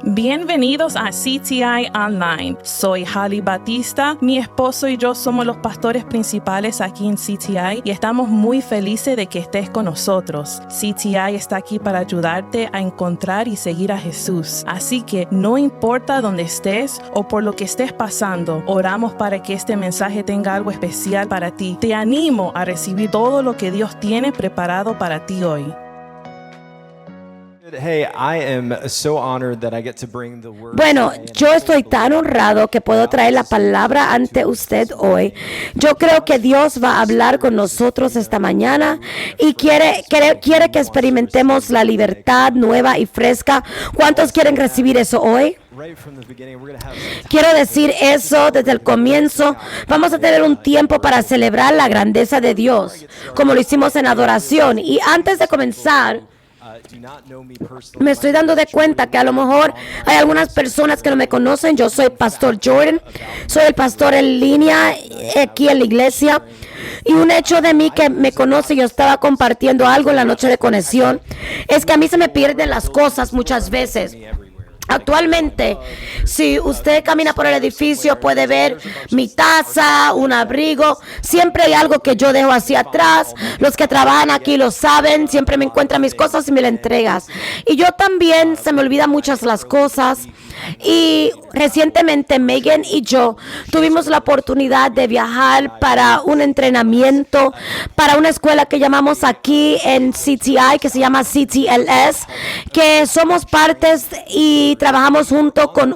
Bienvenidos a CTI Online. Soy Holly Batista. Mi esposo y yo somos los pastores principales aquí en CTI y estamos muy felices de que estés con nosotros. CTI está aquí para ayudarte a encontrar y seguir a Jesús. Así que no importa dónde estés o por lo que estés pasando, oramos para que este mensaje tenga algo especial para ti. Te animo a recibir todo lo que Dios tiene preparado para ti hoy. Bueno, yo estoy tan honrado que puedo traer la palabra ante usted hoy. Yo creo que Dios va a hablar con nosotros esta mañana y quiere que experimentemos la libertad nueva y fresca. ¿Cuántos quieren recibir eso hoy? Quiero decir eso desde el comienzo. Vamos a tener un tiempo para celebrar la grandeza de Dios, como lo hicimos en adoración. Y antes de comenzar, me estoy dando de cuenta que a lo mejor hay algunas personas que no me conocen. Yo soy Pastor Jordan, soy el pastor en línea aquí en la iglesia. Y un hecho de mí que me conoce, yo estaba compartiendo algo en la noche de conexión, es que a mí se me pierden las cosas muchas veces. Actualmente, si usted camina por el edificio, puede ver mi taza, un abrigo. Siempre hay algo que yo dejo hacia atrás. Los que trabajan aquí lo saben. Siempre me encuentran mis cosas y me las entregas. Y yo también se me olvidan muchas las cosas. Y recientemente Megan y yo tuvimos la oportunidad de viajar para un entrenamiento para una escuela que llamamos aquí en CTI, que se llama CTLS, que somos partes y trabajamos junto con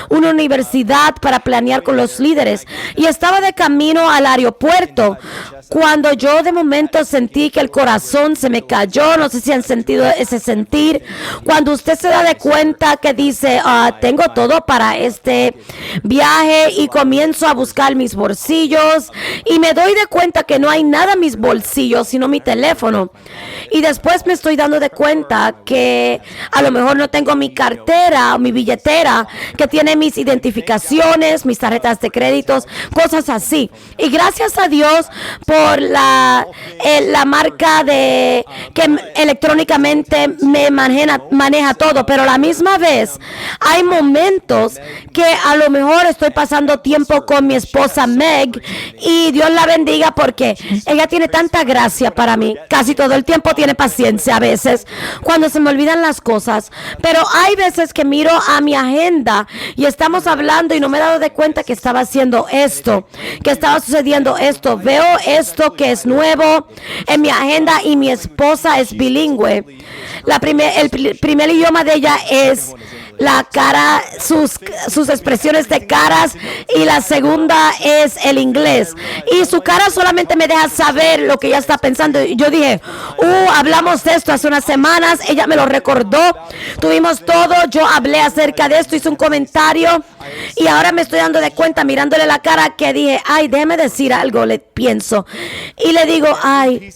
una universidad para planear con los líderes. Y estaba de camino al aeropuerto cuando yo de momento sentí que el corazón se me cayó. No sé si han sentido ese sentir. Cuando usted se da de cuenta que dice, tengo todo para este viaje, y comienzo a buscar mis bolsillos y me doy de cuenta que no hay nada en mis bolsillos sino mi teléfono. Y después me estoy dando de cuenta que a lo mejor no tengo mi cartera o mi billetera que tiene mis identificaciones, mis tarjetas de créditos, cosas así. Y gracias a Dios por la marca que electrónicamente me maneja todo, pero a la misma vez hay momentos que a lo mejor estoy pasando tiempo con mi esposa Meg, y Dios la bendiga porque ella tiene tanta gracia para mí. Casi todo el tiempo tiene paciencia a veces cuando se me olvidan las cosas, pero hay veces que miro a mi agenda y estamos hablando y no me he dado de cuenta que estaba haciendo esto, que estaba sucediendo esto. Veo esto que es nuevo en mi agenda y mi esposa es bilingüe. El primer idioma de ella es la cara, sus expresiones de caras, y la segunda es el inglés, y su cara solamente me deja saber lo que ella está pensando. Y yo dije, hablamos de esto hace unas semanas, ella me lo recordó, tuvimos todo, yo hablé acerca de esto, hice un comentario, y ahora me estoy dando de cuenta mirándole la cara que dije, déjeme decir algo, le pienso, y le digo,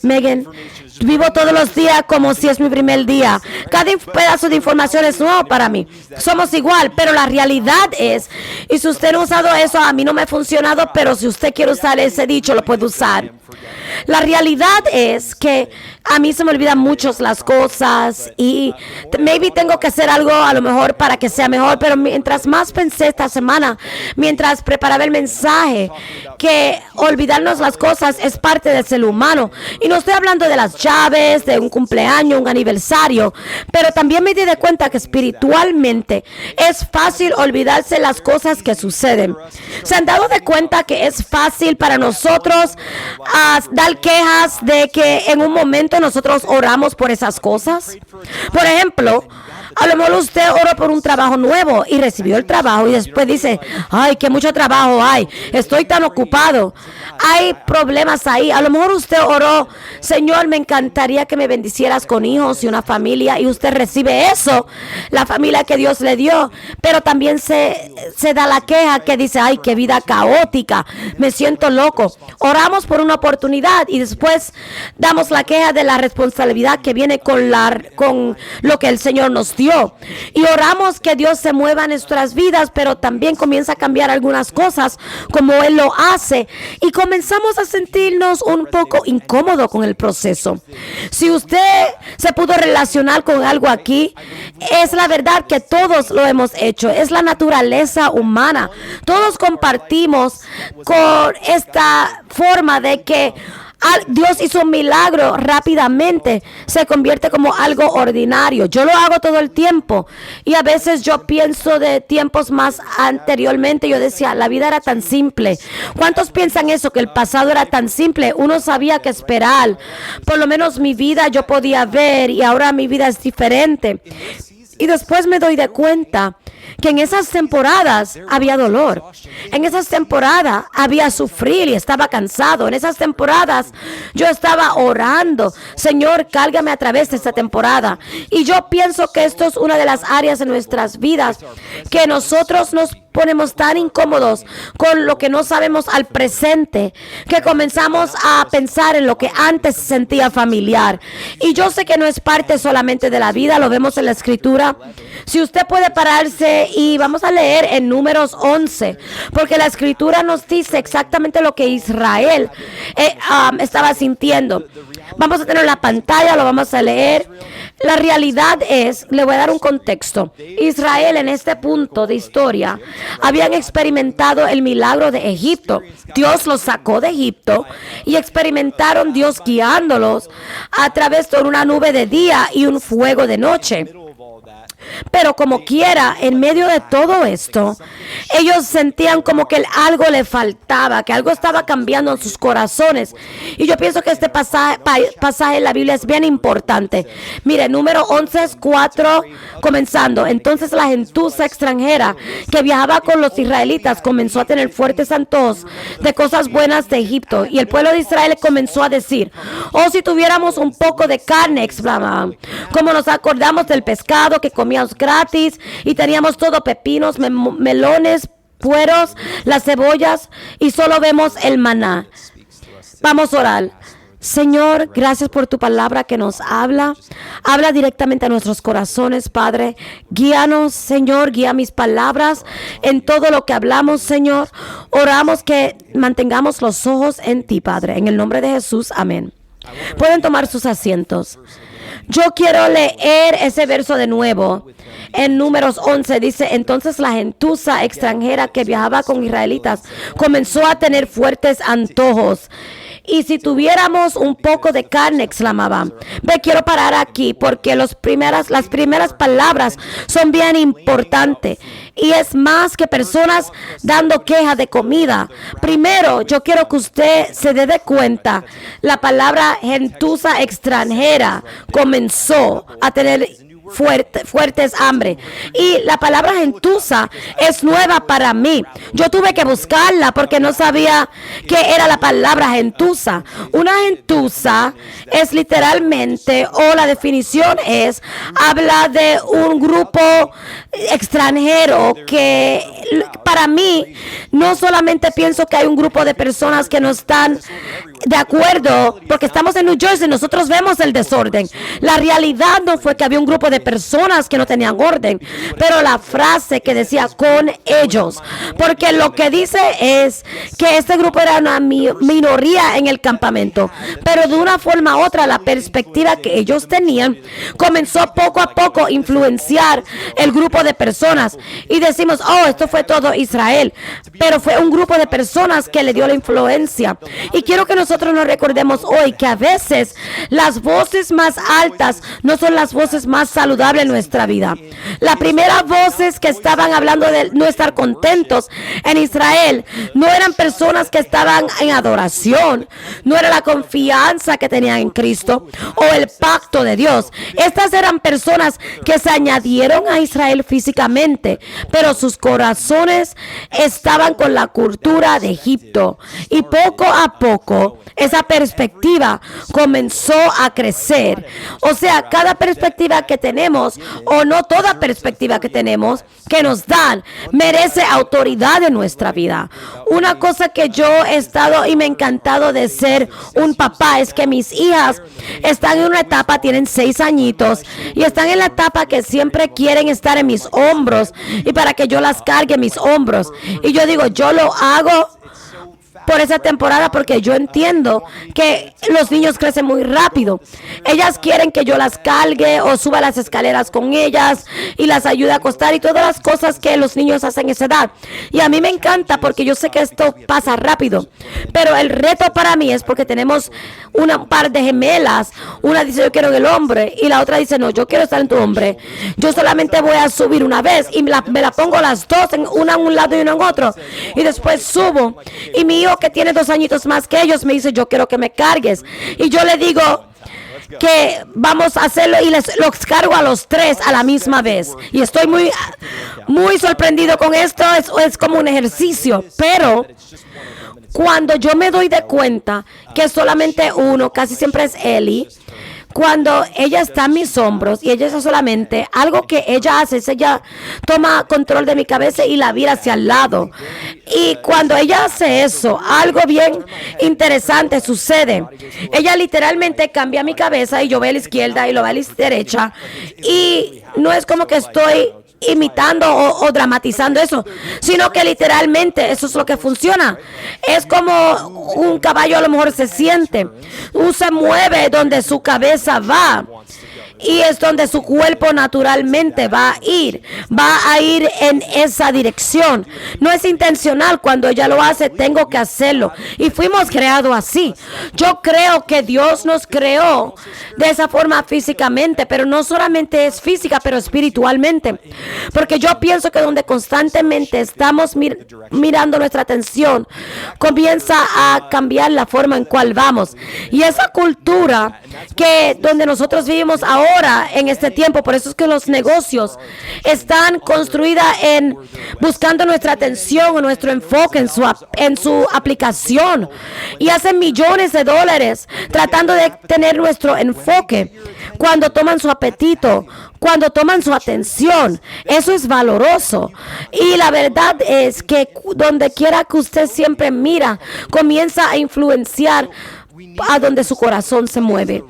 Megan, vivo todos los días como si es mi primer día. Cada pedazo de información es nuevo para mí. Somos igual, pero la realidad es, y si usted no ha usado eso, a mí no me ha funcionado, pero si usted quiere usar ese dicho, lo puede usar. La realidad es que a mí se me olvidan muchas las cosas y maybe tengo que hacer algo a lo mejor para que sea mejor, pero mientras más pensé esta semana, mientras preparaba el mensaje, que olvidarnos las cosas es parte del ser humano. Y no estoy hablando de las llaves, de un cumpleaños, un aniversario, pero también me di de cuenta que espiritualmente es fácil olvidarse las cosas que suceden. ¿Se han dado de cuenta que es fácil para nosotros dar quejas de que en un momento nosotros oramos por esas cosas? Por ejemplo, a lo mejor usted oró por un trabajo nuevo y recibió el trabajo y después dice, que mucho trabajo hay, estoy tan ocupado, hay problemas ahí. A lo mejor usted oró, Señor, me encantaría que me bendicieras con hijos y una familia, y usted recibe eso, la familia que Dios le dio, pero también se da la queja que dice, qué vida caótica, me siento loco. Oramos por una oportunidad y después damos la queja de la responsabilidad que viene con lo que el Señor nos dio. cambió. Y oramos que Dios se mueva en nuestras vidas, pero también comienza a cambiar algunas cosas como Él lo hace. Y comenzamos a sentirnos un poco incómodos con el proceso. Si usted se pudo relacionar con algo aquí, es la verdad que todos lo hemos hecho. Es la naturaleza humana. Todos compartimos con esta forma de que Dios hizo un milagro rápidamente, se convierte como algo ordinario. Yo lo hago todo el tiempo y a veces yo pienso de tiempos más anteriormente. Yo decía, la vida era tan simple. ¿Cuántos piensan eso? Que el pasado era tan simple. Uno sabía qué esperar. Por lo menos mi vida yo podía ver y ahora mi vida es diferente. Y después me doy de cuenta que en esas temporadas había dolor. En esas temporadas había sufrir y estaba cansado. En esas temporadas yo estaba orando. Señor, cárgame a través de esta temporada. Y yo pienso que esto es una de las áreas de nuestras vidas que nosotros nos ponemos tan incómodos con lo que no sabemos al presente, que comenzamos a pensar en lo que antes se sentía familiar. Y yo sé que no es parte solamente de la vida, lo vemos en la escritura. Si usted puede pararse y vamos a leer en Números 11, porque la escritura nos dice exactamente lo que Israel estaba sintiendo. Vamos a tener la pantalla, lo vamos a leer. La realidad es, le voy a dar un contexto. Israel en este punto de historia habían experimentado el milagro de Egipto. Dios los sacó de Egipto y experimentaron Dios guiándolos a través de una nube de día y un fuego de noche. Pero como quiera, en medio de todo esto, ellos sentían como que algo le faltaba, que algo estaba cambiando en sus corazones. Y yo pienso que este pasaje en la Biblia es bien importante. Mire, número 11:4, comenzando. Entonces la gentuza extranjera que viajaba con los israelitas comenzó a tener fuertes antojos de cosas buenas de Egipto. Y el pueblo de Israel comenzó a decir, oh, si tuviéramos un poco de carne, exclamaban, como nos acordamos del pescado que comíamos gratis y teníamos todo pepinos, melones, pueros, las cebollas y solo vemos el maná. Vamos a orar. Señor, gracias por tu palabra que nos habla. Habla directamente a nuestros corazones, Padre. Guíanos, Señor, guía mis palabras en todo lo que hablamos, Señor. Oramos que mantengamos los ojos en ti, Padre. En el nombre de Jesús, amén. Pueden tomar sus asientos. Yo quiero leer ese verso de nuevo. En Números 11 dice, entonces la gentuza extranjera que viajaba con israelitas comenzó a tener fuertes antojos. Y si tuviéramos un poco de carne, exclamaban. Quiero parar aquí porque las primeras palabras son bien importantes. Y es más que personas dando queja de comida. Primero, yo quiero que usted se dé de cuenta. La palabra gentuza extranjera comenzó a tener fuertes hambre. Y la palabra gentuza es nueva para mí. Yo tuve que buscarla porque no sabía qué era la palabra gentuza. Una gentuza es literalmente, o la definición es, habla de un grupo extranjero que para mí, no solamente pienso que hay un grupo de personas que no están de acuerdo, porque estamos en New Jersey, nosotros vemos el desorden. La realidad no fue que había un grupo de personas que no tenían orden, pero la frase que decía con ellos, porque lo que dice es que este grupo era una minoría en el campamento, pero de una forma u otra la perspectiva que ellos tenían comenzó poco a poco a influenciar el grupo de personas y decimos, oh, esto fue todo Israel, pero fue un grupo de personas que le dio la influencia. Y quiero que nosotros nos recordemos hoy que a veces las voces más altas no son las voces más saludables en nuestra vida. Las primeras voces que estaban hablando de no estar contentos en Israel no eran personas que estaban en adoración, no era la confianza que tenían en Cristo o el pacto de Dios. Estas eran personas que se añadieron a Israel físicamente, pero sus corazones estaban con la cultura de Egipto. Y poco a poco esa perspectiva comenzó a crecer. O sea, cada perspectiva que tenemos tenemos, o no toda perspectiva que tenemos, que nos dan, merece autoridad en nuestra vida. Una cosa que yo he estado y me ha encantado de ser un papá es que mis hijas están en una etapa, tienen 6 añitos, y están en la etapa que siempre quieren estar en mis hombros y para que yo las cargue en mis hombros. Y yo digo, yo lo hago por esa temporada porque yo entiendo que los niños crecen muy rápido. Ellas quieren que yo las cargue o suba las escaleras con ellas y las ayude a acostar y todas las cosas que los niños hacen a esa edad. Y a mí me encanta porque yo sé que esto pasa rápido. Pero el reto para mí es porque tenemos un par de gemelas. Una dice yo quiero en el hombre y la otra dice no, yo quiero estar en tu hombre. Yo solamente voy a subir una vez y me la pongo las dos, una en un lado y una en otro. Y después subo y mi hijo que tiene 2 añitos más que ellos me dice yo quiero que me cargues y yo le digo que vamos a hacerlo y los cargo a los 3 a la misma vez y estoy muy sorprendido con esto. Es como un ejercicio, pero cuando yo me doy de cuenta que solamente uno, casi siempre es Eli, cuando ella está en mis hombros y ella es solamente algo que ella hace, es ella toma control de mi cabeza y la vira hacia el lado. Y cuando ella hace eso, algo bien interesante sucede. Ella literalmente cambia mi cabeza y yo veo a la izquierda y lo veo a la derecha. Y no es como que estoy imitando o dramatizando eso, sino que literalmente eso es lo que funciona. Es como un caballo a lo mejor se siente, se mueve donde su cabeza va y es donde su cuerpo naturalmente va a ir en esa dirección. No es intencional, cuando ella lo hace tengo que hacerlo y fuimos creados así. Yo creo que Dios nos creó de esa forma físicamente, pero no solamente es física, pero espiritualmente, porque yo pienso que donde constantemente estamos mirando nuestra atención, comienza a cambiar la forma en cual vamos. Y esa cultura que donde nosotros vivimos ahora en este tiempo, por eso es que los negocios están construidos en buscando nuestra atención o nuestro enfoque en su aplicación y hacen millones de dólares tratando de tener nuestro enfoque. Cuando toman su apetito, cuando toman su atención, eso es valoroso. Y la verdad es que donde quiera que usted siempre mira, comienza a influenciar a donde su corazón se mueve.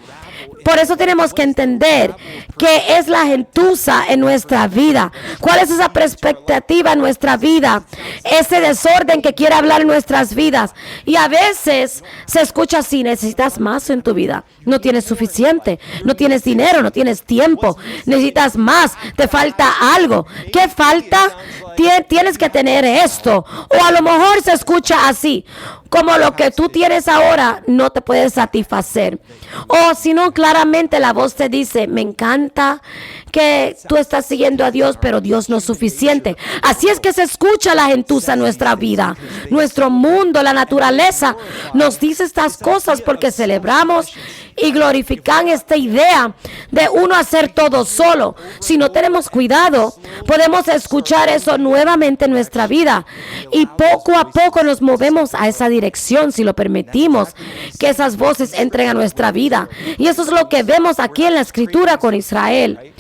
Por eso tenemos que entender qué es la gentuza en nuestra vida. ¿Cuál es esa perspectiva en nuestra vida? Ese desorden que quiere hablar en nuestras vidas. Y a veces se escucha así: necesitas más en tu vida. No tienes suficiente. No tienes dinero. No tienes tiempo. Necesitas más. Te falta algo. ¿Qué falta? Tienes que tener esto. O a lo mejor se escucha así: como lo que tú tienes ahora no te puede satisfacer. O si no, claramente la voz te dice: me encanta que tú estás siguiendo a Dios, pero Dios no es suficiente. Así es que se escucha la gentuza en nuestra vida. Nuestro mundo, la naturaleza, nos dice estas cosas porque celebramos y glorifican esta idea de uno hacer todo solo. Si no tenemos cuidado, podemos escuchar eso nuevamente en nuestra vida y poco a poco nos movemos a esa dirección si lo permitimos que esas voces entren a nuestra vida. Y eso es lo que vemos aquí en la escritura con Israel.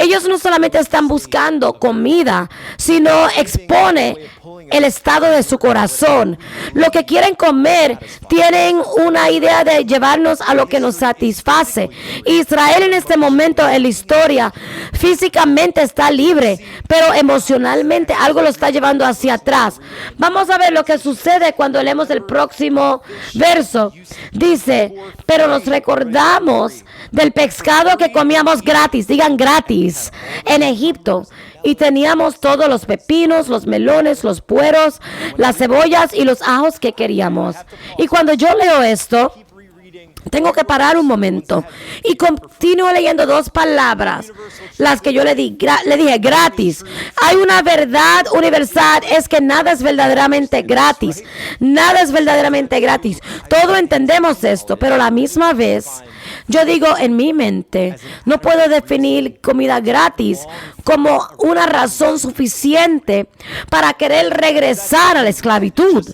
Ellos no solamente están buscando comida, sino expone el estado de su corazón. Lo que quieren comer, tienen una idea de llevarnos a lo que nos satisface. Israel en este momento en la historia físicamente está libre, pero emocionalmente algo lo está llevando hacia atrás. Vamos a ver lo que sucede cuando leemos el próximo verso. Dice: pero nos recordamos del pescado que comíamos gratis, digan gratis, en Egipto. Y teníamos todos los pepinos, los melones, los pueros, las cebollas y los ajos que queríamos. Y cuando yo leo esto, tengo que parar un momento y continúo leyendo 2 palabras, las que yo le dije: gratis. Hay una verdad universal, es que nada es verdaderamente gratis. Nada es verdaderamente gratis. Todos entendemos esto, pero a la misma vez Yo digo en mi mente, no puedo definir comida gratis como una razón suficiente para querer regresar a la esclavitud,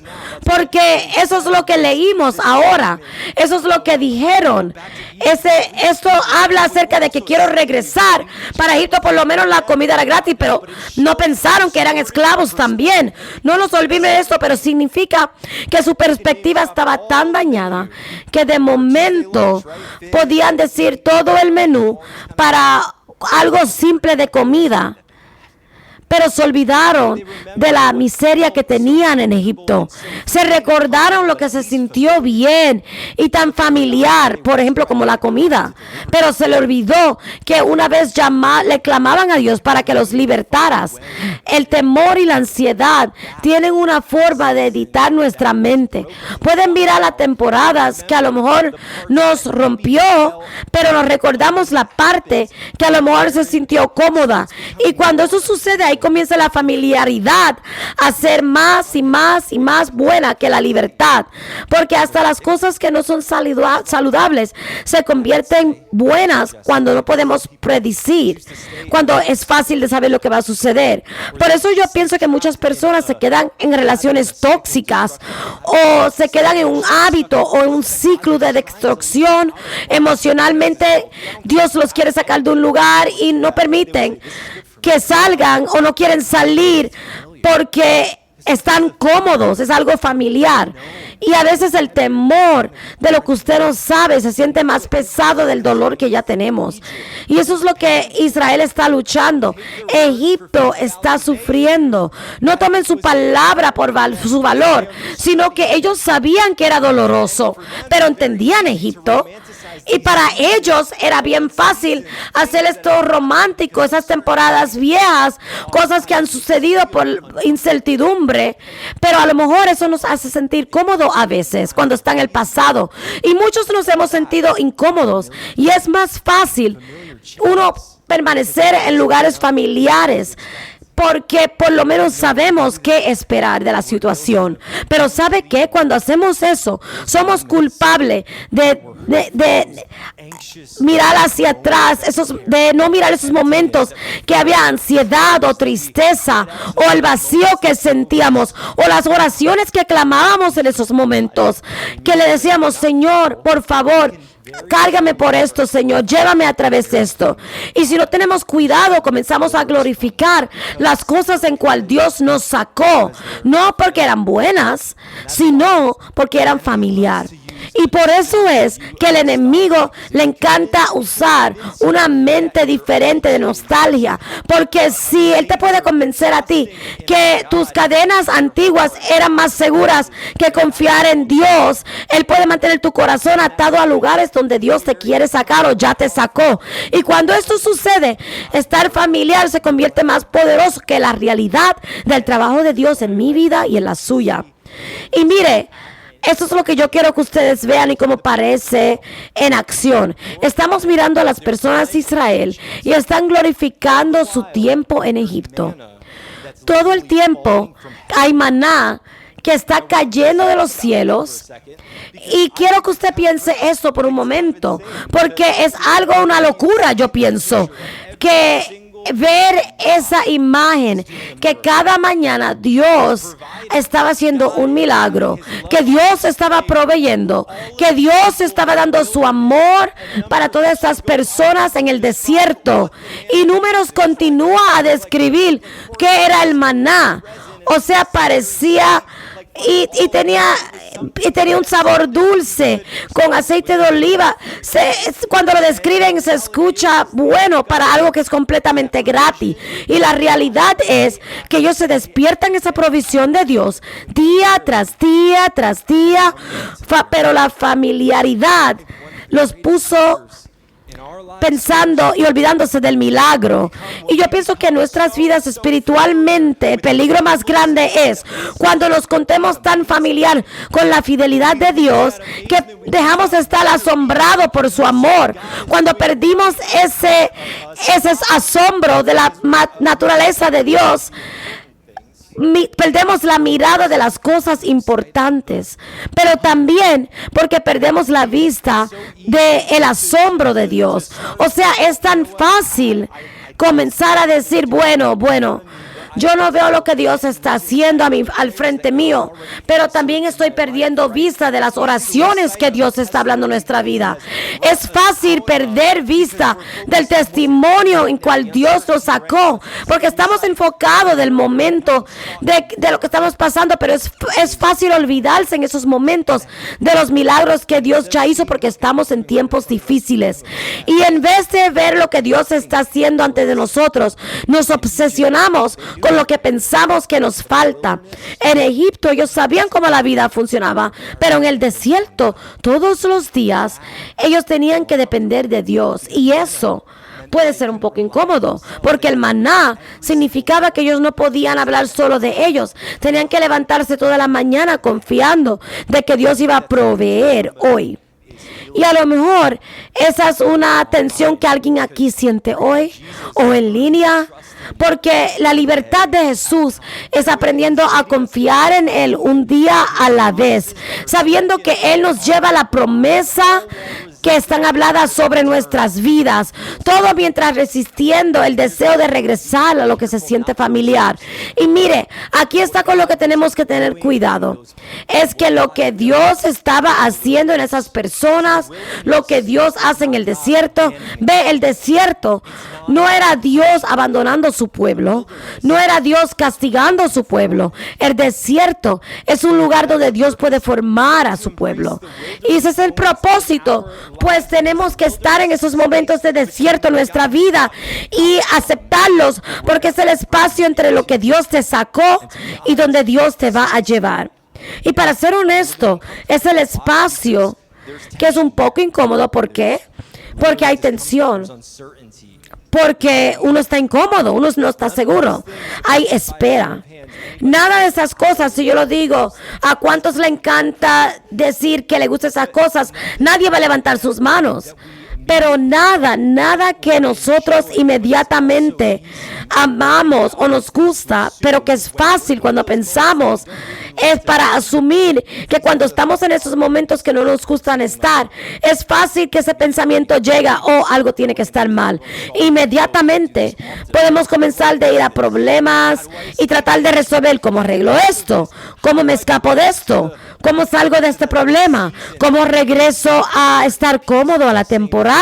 porque eso es lo que leímos ahora, eso es lo que dijeron. Esto habla acerca de que quiero regresar. Para Egipto por lo menos la comida era gratis, pero no pensaron que eran esclavos también. No nos olviden de esto, pero significa que su perspectiva estaba tan dañada que de momento podían decir todo el menú para algo simple de comida. Pero se olvidaron de la miseria que tenían en Egipto. Se recordaron lo que se sintió bien y tan familiar, por ejemplo, como la comida. Pero se le olvidó que una vez le clamaban a Dios para que los libertaras. El temor y la ansiedad tienen una forma de editar nuestra mente. Pueden mirar las temporadas que a lo mejor nos rompió, pero nos recordamos la parte que a lo mejor se sintió cómoda. Y cuando eso sucede, ahí comienza la familiaridad a ser más y más y más buena que la libertad, porque hasta las cosas que no son saludables se convierten buenas cuando no podemos predecir, cuando es fácil de saber lo que va a suceder. Por eso yo pienso que muchas personas se quedan en relaciones tóxicas o se quedan en un hábito o en un ciclo de destrucción emocionalmente. Dios los quiere sacar de un lugar y no permiten que salgan o no quieren salir porque están cómodos, es algo familiar. Y a veces el temor de lo que usted no sabe se siente más pesado del dolor que ya tenemos. Y eso es lo que Israel está luchando. Egipto está sufriendo. No tomen su palabra por su valor, sino que ellos sabían que era doloroso, pero entendían Egipto. Y para ellos era bien fácil hacer esto romántico, esas temporadas viejas, cosas que han sucedido por incertidumbre, pero a lo mejor eso nos hace sentir cómodos a veces cuando está en el pasado. Y muchos nos hemos sentido incómodos y es más fácil uno permanecer en lugares familiares, porque por lo menos sabemos qué esperar de la situación. Pero ¿sabe qué? Cuando hacemos eso, somos culpables de mirar hacia atrás, de no mirar esos momentos que había ansiedad o tristeza o el vacío que sentíamos o las oraciones que clamábamos en esos momentos, que le decíamos: Señor, por favor, cárgame por esto, Señor, llévame a través de esto. Y si no tenemos cuidado, comenzamos a glorificar las cosas en cual Dios nos sacó, no porque eran buenas, sino porque eran familiar. Y por eso es que el enemigo le encanta usar una mente diferente de nostalgia, porque si él te puede convencer a ti que tus cadenas antiguas eran más seguras que confiar en Dios, él puede mantener tu corazón atado a lugares donde Dios te quiere sacar o ya te sacó. Y cuando esto sucede, estar familiar se convierte más poderoso que la realidad del trabajo de Dios en mi vida y en la suya. Y mire, eso es lo que yo quiero que ustedes vean y cómo parece en acción. Estamos mirando a las personas de Israel y están glorificando su tiempo en Egipto. Todo el tiempo hay maná que está cayendo de los cielos. Y quiero que usted piense esto por un momento, porque es algo, una locura, yo pienso, que ver esa imagen, que cada mañana Dios estaba haciendo un milagro, que Dios estaba proveyendo, que Dios estaba dando su amor para todas estas personas en el desierto. Y Números continúa a describir qué era el maná. O sea, parecía y tenía un sabor dulce con aceite de oliva. Cuando lo describen se escucha bueno para algo que es completamente gratis. Y la realidad es que ellos se despiertan esa provisión de Dios día tras día tras día, pero la familiaridad los puso pensando y olvidándose del milagro. Y yo pienso que en nuestras vidas espiritualmente el peligro más grande es cuando nos contemos tan familiar con la fidelidad de Dios que dejamos de estar asombrados por su amor. Cuando perdimos ese asombro de la naturaleza de Dios, perdemos la mirada de las cosas importantes, pero también porque perdemos la vista del asombro de Dios. O sea, es tan fácil comenzar a decir, bueno, yo no veo lo que Dios está haciendo al frente mío, pero también estoy perdiendo vista de las oraciones que Dios está hablando en nuestra vida. Es fácil perder vista del testimonio en cual Dios nos sacó, porque estamos enfocados del momento de lo que estamos pasando, pero es fácil olvidarse en esos momentos de los milagros que Dios ya hizo, porque estamos en tiempos difíciles. Y en vez de ver lo que Dios está haciendo ante de nosotros, nos obsesionamos con lo que pensamos que nos falta. En Egipto ellos sabían cómo la vida funcionaba, pero en el desierto todos los días ellos tenían que depender de Dios, y eso puede ser un poco incómodo, porque el maná significaba que ellos no podían hablar solo de ellos, tenían que levantarse toda la mañana confiando de que Dios iba a proveer hoy. Y a lo mejor esa es una tensión que alguien aquí siente hoy o en línea, porque la libertad de Jesús es aprendiendo a confiar en Él un día a la vez, sabiendo que Él nos lleva la promesa que están habladas sobre nuestras vidas, todo mientras resistiendo el deseo de regresar a lo que se siente familiar. Y mire, aquí está con lo que tenemos que tener cuidado, es que lo que Dios estaba haciendo en esas personas, lo que Dios hace en el desierto, el desierto no era Dios abandonando su pueblo, no era Dios castigando a su pueblo. El desierto es un lugar donde Dios puede formar a su pueblo, y ese es el propósito. Pues tenemos que estar en esos momentos de desierto en nuestra vida y aceptarlos, porque es el espacio entre lo que Dios te sacó y donde Dios te va a llevar. Y para ser honesto, es el espacio que es un poco incómodo. ¿Por qué? Porque hay tensión. Porque uno está incómodo, uno no está seguro. Hay espera. Nada de esas cosas, si yo lo digo, ¿a cuántos le encanta decir que le gustan esas cosas? Nadie va a levantar sus manos. Pero nada que nosotros inmediatamente amamos o nos gusta, pero que es fácil cuando pensamos, es para asumir que cuando estamos en esos momentos que no nos gustan estar, es fácil que ese pensamiento llega, algo tiene que estar mal. Inmediatamente podemos comenzar de ir a problemas y tratar de resolver cómo arreglo esto, cómo me escapo de esto, cómo salgo de este problema, cómo regreso a estar cómodo a la temporada.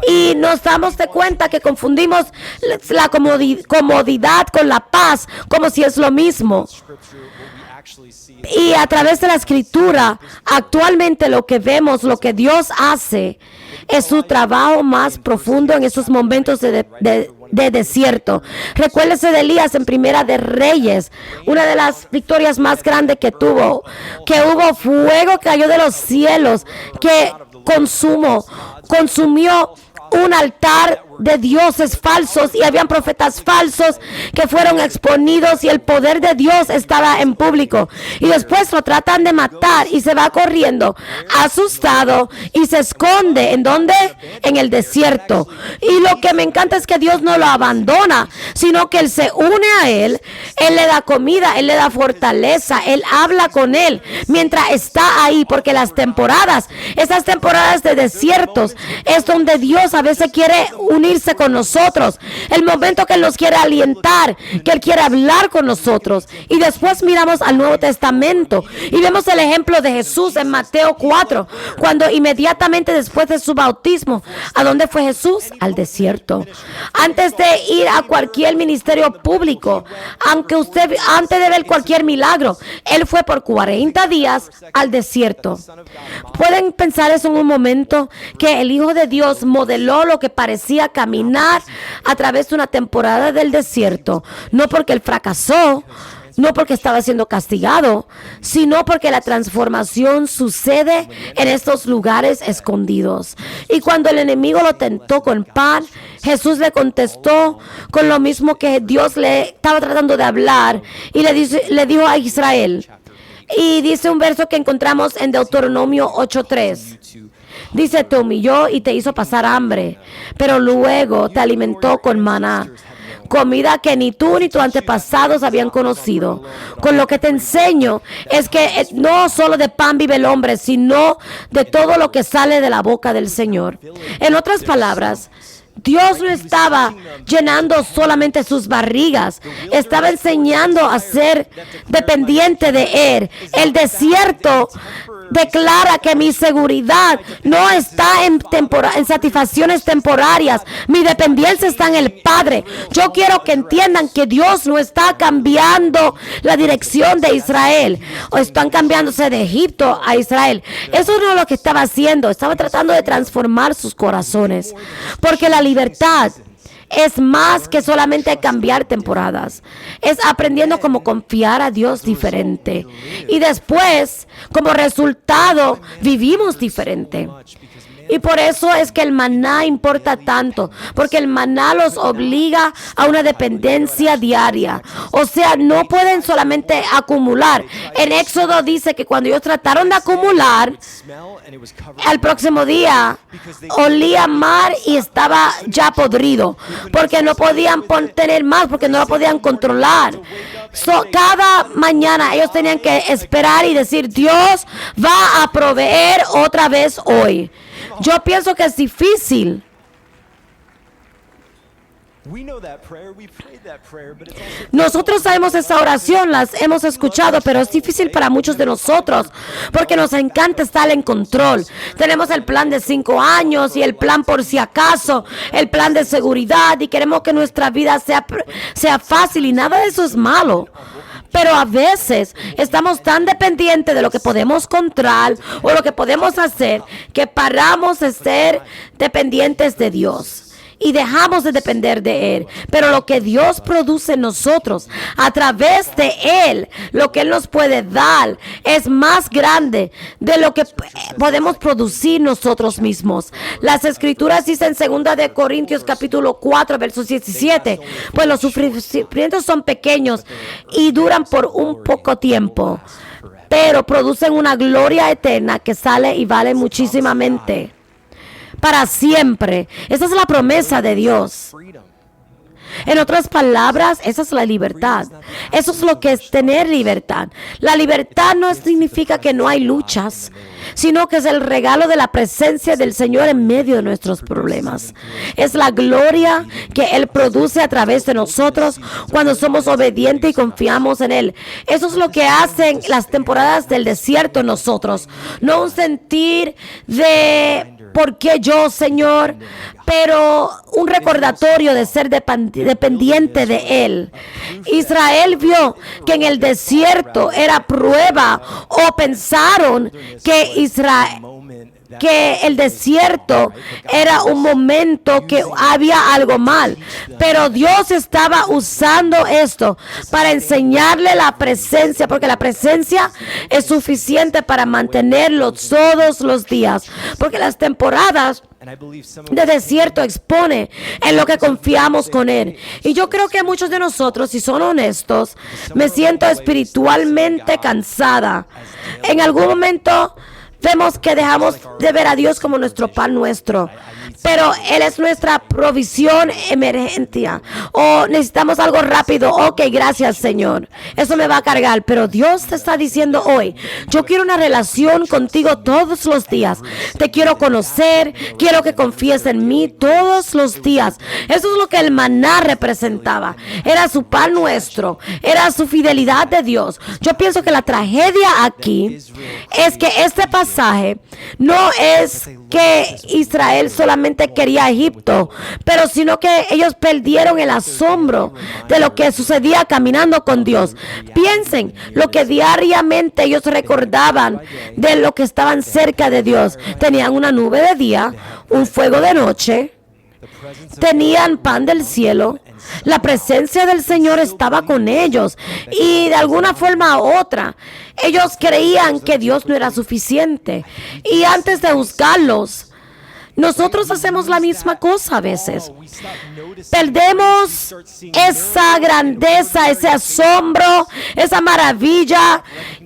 Y nos damos de cuenta que confundimos la comodidad con la paz, como si es lo mismo. Y a través de la escritura, actualmente lo que vemos, lo que Dios hace, es su trabajo más profundo en esos momentos de desierto. Recuérdese de Elías en Primera de Reyes, una de las victorias más grandes que tuvo, que hubo fuego que cayó de los cielos, que consumió un altar de dioses falsos, y habían profetas falsos que fueron exponidos, y el poder de Dios estaba en público, y después lo tratan de matar y se va corriendo asustado y se esconde. ¿En dónde? En el desierto. Y lo que me encanta es que Dios no lo abandona, sino que Él se une a Él le da comida, Él le da fortaleza, Él habla con Él mientras está ahí, porque esas temporadas de desiertos es donde Dios a veces quiere unirse con nosotros, el momento que Él nos quiere alientar, que Él quiere hablar con nosotros. Y después miramos al Nuevo Testamento y vemos el ejemplo de Jesús en Mateo 4, cuando inmediatamente después de su bautismo, ¿a dónde fue Jesús? Al desierto. Antes de ir a cualquier ministerio público, antes de ver cualquier milagro, Él fue por 40 días al desierto. ¿Pueden pensar eso en un momento? Que el Hijo de Dios modeló lo que parecía caminar a través de una temporada del desierto, no porque Él fracasó, no porque estaba siendo castigado, sino porque la transformación sucede en estos lugares escondidos. Y cuando el enemigo lo tentó con pan, Jesús le contestó con lo mismo que Dios le estaba tratando de hablar, y le dijo a Israel. Y dice un verso que encontramos en Deuteronomio 8:3. Dice, te humilló y te hizo pasar hambre, pero luego te alimentó con maná. comida que ni tú ni tus antepasados habían conocido. Con lo que te enseño es que no solo de pan vive el hombre, sino de todo lo que sale de la boca del Señor. En otras palabras, Dios no estaba llenando solamente sus barrigas, estaba enseñando a ser dependiente de Él. El desierto declara que mi seguridad no está en satisfacciones temporarias. Mi dependencia está en el Padre. Yo quiero que entiendan que Dios no está cambiando la dirección de Israel, o están cambiándose de Egipto a Israel. Eso no es lo que estaba haciendo. Estaba tratando de transformar sus corazones, porque la libertad es más que solamente cambiar temporadas. Es aprendiendo cómo confiar a Dios diferente. Y después, como resultado, vivimos diferente. Y por eso es que el maná importa tanto, porque el maná los obliga a una dependencia diaria. O sea, no pueden solamente acumular. En Éxodo dice que cuando ellos trataron de acumular, al próximo día olía mal y estaba ya podrido, porque no podían tener más, porque no lo podían controlar. Cada mañana ellos tenían que esperar y decir, Dios va a proveer otra vez hoy. Yo pienso que es difícil. Nosotros sabemos esa oración, las hemos escuchado, pero es difícil para muchos de nosotros porque nos encanta estar en control. Tenemos el plan de 5 años y el plan por si acaso, el plan de seguridad, y queremos que nuestra vida sea fácil, y nada de eso es malo. Pero a veces estamos tan dependientes de lo que podemos controlar o lo que podemos hacer que paramos de ser dependientes de Dios y dejamos de depender de Él. Pero lo que Dios produce en nosotros a través de Él, lo que Él nos puede dar, es más grande de lo que podemos producir nosotros mismos. Las Escrituras dicen en 2 de Corintios capítulo 4, versos 17, pues los sufrimientos son pequeños y duran por un poco tiempo, pero producen una gloria eterna que sale y vale muchísimamente para siempre. Esa es la promesa de Dios. En otras palabras, esa es la libertad. Eso es lo que es tener libertad. La libertad no significa que no hay luchas, sino que es el regalo de la presencia del Señor en medio de nuestros problemas. Es la gloria que Él produce a través de nosotros cuando somos obedientes y confiamos en Él. Eso es lo que hacen las temporadas del desierto en nosotros. No un sentir de ¿por qué yo, Señor? Pero un recordatorio de ser dependiente de Él. Israel vio que en el desierto era prueba, o pensaron que el desierto era un momento que había algo mal, pero Dios estaba usando esto para enseñarle la presencia, porque la presencia es suficiente para mantenerlo todos los días, porque las temporadas de desierto expone en lo que confiamos con Él. Y yo creo que muchos de nosotros, si son honestos, me siento espiritualmente cansada. En algún momento vemos que dejamos de ver a Dios como nuestro pan nuestro, pero Él es nuestra provisión emergencia. O necesitamos algo rápido. Ok, gracias, Señor. Eso me va a cargar. Pero Dios te está diciendo hoy, yo quiero una relación contigo todos los días. Te quiero conocer. Quiero que confíes en mí todos los días. Eso es lo que el maná representaba. Era su pan nuestro. Era su fidelidad de Dios. Yo pienso que la tragedia aquí es que este pasaje no es que Israel solamente quería Egipto, pero sino que ellos perdieron el asombro de lo que sucedía caminando con Dios. Piensen lo que diariamente ellos recordaban de lo que estaban cerca de Dios. Tenían una nube de día, un fuego de noche, tenían pan del cielo. La presencia del Señor estaba con ellos, y de alguna forma u otra ellos creían que Dios no era suficiente. Y antes de juzgarlos, nosotros hacemos la misma cosa a veces. Perdemos esa grandeza, ese asombro, esa maravilla,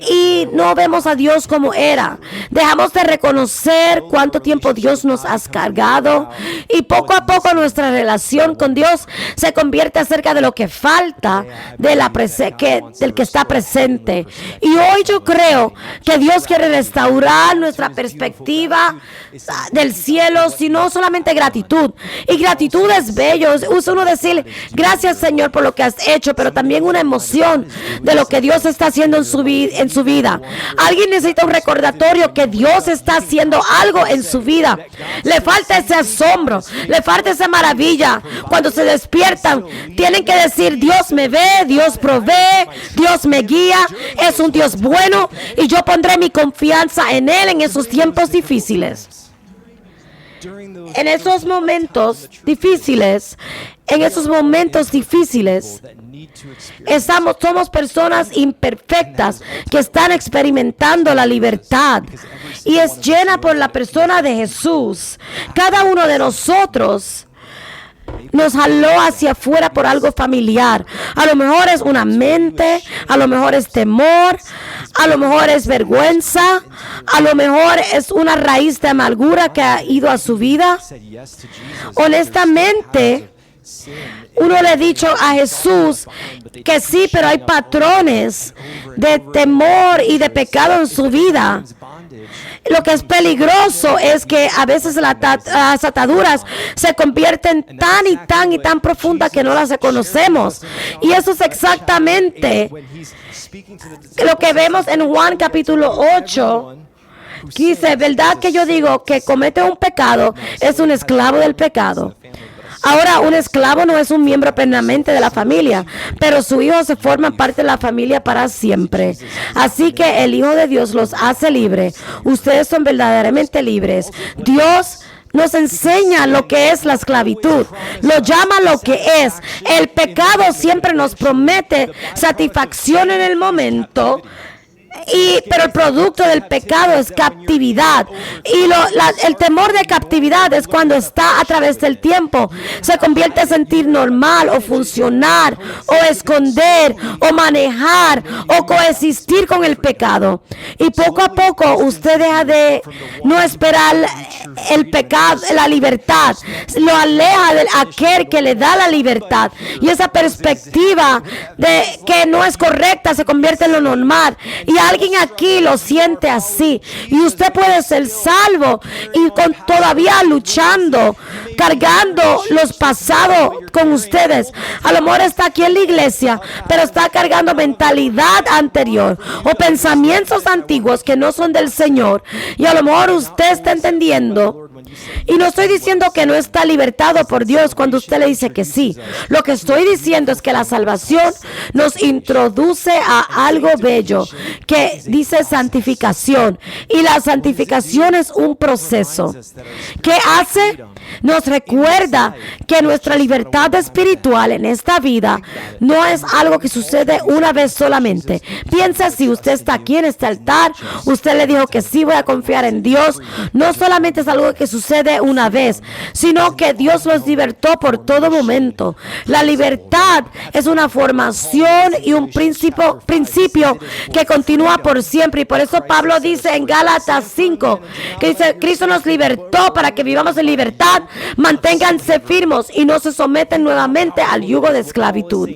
y no vemos a Dios como era. Dejamos de reconocer cuánto tiempo Dios nos ha cargado y poco a poco nuestra relación con Dios se convierte acerca de lo que falta de del que está presente. Y hoy yo creo que Dios quiere restaurar nuestra perspectiva del cielo, sino solamente gratitud. Y gratitud es bello, es uno decir gracias Señor por lo que has hecho, pero también una emoción de lo que Dios está haciendo en su vida. Alguien necesita un recordatorio que Dios está haciendo algo en su vida. Le falta ese asombro, le falta esa maravilla. Cuando se despiertan, tienen que decir: Dios me ve, Dios provee, Dios me guía, es un Dios bueno y yo pondré mi confianza en Él en esos tiempos difíciles. En esos momentos difíciles, somos personas imperfectas que están experimentando la libertad y es llena por la persona de Jesús. Cada uno de nosotros nos jaló hacia afuera por algo familiar. A lo mejor es una mente, a lo mejor es temor, a lo mejor es vergüenza, a lo mejor es una raíz de amargura que ha ido a su vida. Honestamente, uno le ha dicho a Jesús que sí, pero hay patrones de temor y de pecado en su vida. Lo que es peligroso es que a veces las ataduras se convierten tan profundas que no las reconocemos. Y eso es exactamente lo que vemos en Juan capítulo 8. Dice: verdad que yo digo que comete un pecado es un esclavo del pecado. Ahora, un esclavo no es un miembro permanente de la familia, pero su hijo se forma parte de la familia para siempre. Así que el Hijo de Dios los hace libres. Ustedes son verdaderamente libres. Dios nos enseña lo que es la esclavitud, lo llama lo que es. El pecado siempre nos promete satisfacción en el momento, pero el producto del pecado es captividad. Y el temor de captividad es cuando está a través del tiempo. Se convierte en sentir normal o funcionar o esconder o manejar o coexistir con el pecado. Y poco a poco usted deja de no esperar el pecado, la libertad. Lo aleja de aquel que le da la libertad. Y esa perspectiva de que no es correcta se convierte en lo normal. Y alguien aquí lo siente así y usted puede ser salvo y todavía luchando, cargando los pasados con ustedes. A lo mejor está aquí en la iglesia, pero está cargando mentalidad anterior o pensamientos antiguos que no son del Señor, y a lo mejor usted está entendiendo. Y no estoy diciendo que no está libertado por Dios cuando usted le dice que sí. Lo que estoy diciendo es que la salvación nos introduce a algo bello que dice santificación. Y la santificación es un proceso. ¿Qué hace? Nos recuerda que nuestra libertad espiritual en esta vida no es algo que sucede una vez solamente. Piensa, si usted está aquí en este altar, usted le dijo que sí, voy a confiar en Dios. No solamente es algo que sucede una vez, sino que Dios los libertó por todo momento. La libertad es una formación y un principio que continúa por siempre. Y por eso Pablo dice en Gálatas 5, que dice: Cristo nos libertó para que vivamos en libertad. Manténganse firmes y no se someten nuevamente al yugo de esclavitud.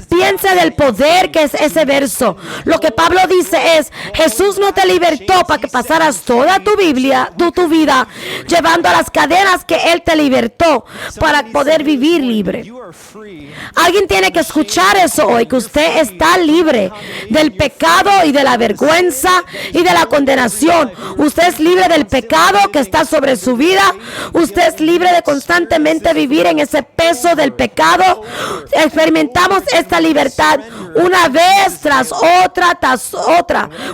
Piensa del poder que es ese verso. Lo que Pablo dice es: Jesús no te libertó para que pasaras toda tu vida llevando a las cadenas que Él te libertó para poder vivir libre. Alguien tiene que escuchar eso hoy, que usted está libre del pecado y de la vergüenza y de la condenación. Usted es libre del pecado que está sobre su vida. Usted es libre de constantemente vivir en ese peso del pecado. Experimentamos esta libertad una vez tras otra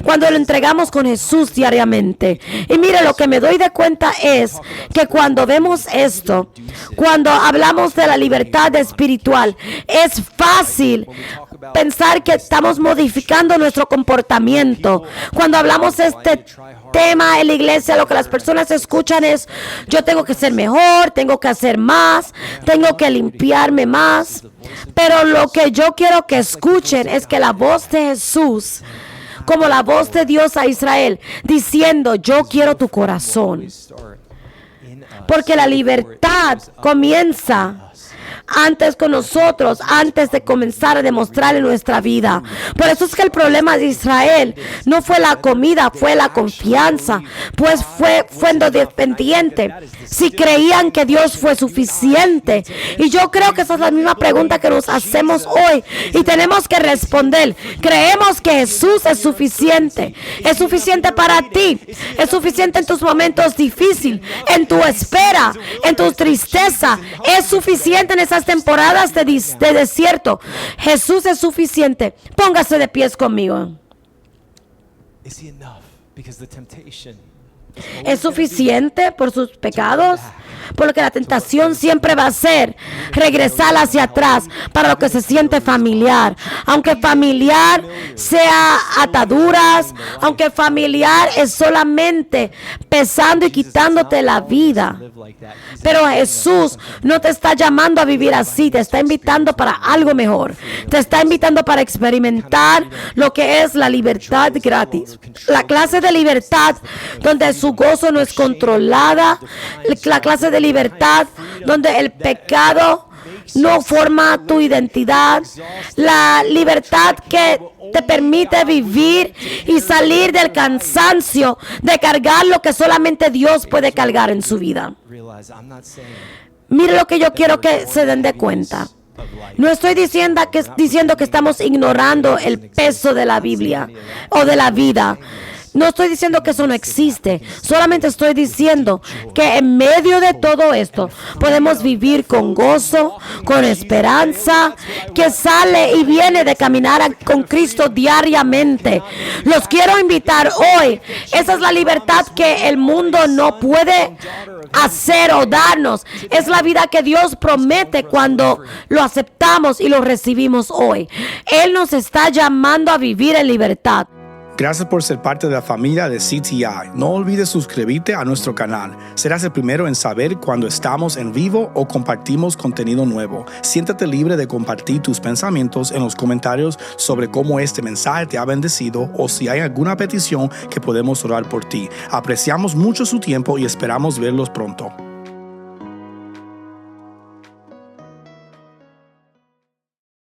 cuando lo entregamos con Jesús diariamente. Y mire, lo que me doy de cuenta es que cuando vemos esto, cuando hablamos de la libertad espiritual, es fácil pensar que estamos modificando nuestro comportamiento. Cuando hablamos de este tema en la iglesia, lo que las personas escuchan es: yo tengo que ser mejor, tengo que hacer más, tengo que limpiarme más. Pero lo que yo quiero que escuchen es que la voz de Jesús como la voz de Dios a Israel, diciendo, yo quiero tu corazón. Porque la libertad comienza antes con nosotros, antes de comenzar a demostrar en nuestra vida. Por eso es que el problema de Israel no fue la comida, fue la confianza, pues fue dependiente. Si creían que Dios fue suficiente. Y yo creo que esa es la misma pregunta que nos hacemos hoy y tenemos que responder. Creemos que Jesús es suficiente para ti, es suficiente en tus momentos difíciles, en tu espera, en tu tristeza, es suficiente en esas temporadas de desierto. Jesús es suficiente. Póngase de pies conmigo. ¿Es suficiente por sus pecados? Porque la tentación siempre va a ser regresar hacia atrás para lo que se siente familiar. Aunque familiar sea ataduras, aunque familiar es solamente pesando y quitándote la vida. Pero Jesús no te está llamando a vivir así, te está invitando para algo mejor. Te está invitando para experimentar lo que es la libertad gratis. La clase de libertad donde su gozo no es controlada, la clase de libertad donde el pecado no forma tu identidad, la libertad que te permite vivir y salir del cansancio de cargar lo que solamente Dios puede cargar en su vida. Mire lo que yo quiero que se den de cuenta. No estoy diciendo que estamos ignorando el peso de la Biblia o de la vida. No estoy diciendo que eso no existe, solamente estoy diciendo que en medio de todo esto podemos vivir con gozo, con esperanza, que sale y viene de caminar con Cristo diariamente. Los quiero invitar hoy, esa es la libertad que el mundo no puede hacer o darnos. Es la vida que Dios promete cuando lo aceptamos y lo recibimos hoy. Él nos está llamando a vivir en libertad. Gracias por ser parte de la familia de CTI. No olvides suscribirte a nuestro canal. Serás el primero en saber cuando estamos en vivo o compartimos contenido nuevo. Siéntate libre de compartir tus pensamientos en los comentarios sobre cómo este mensaje te ha bendecido o si hay alguna petición que podemos orar por ti. Apreciamos mucho su tiempo y esperamos verlos pronto.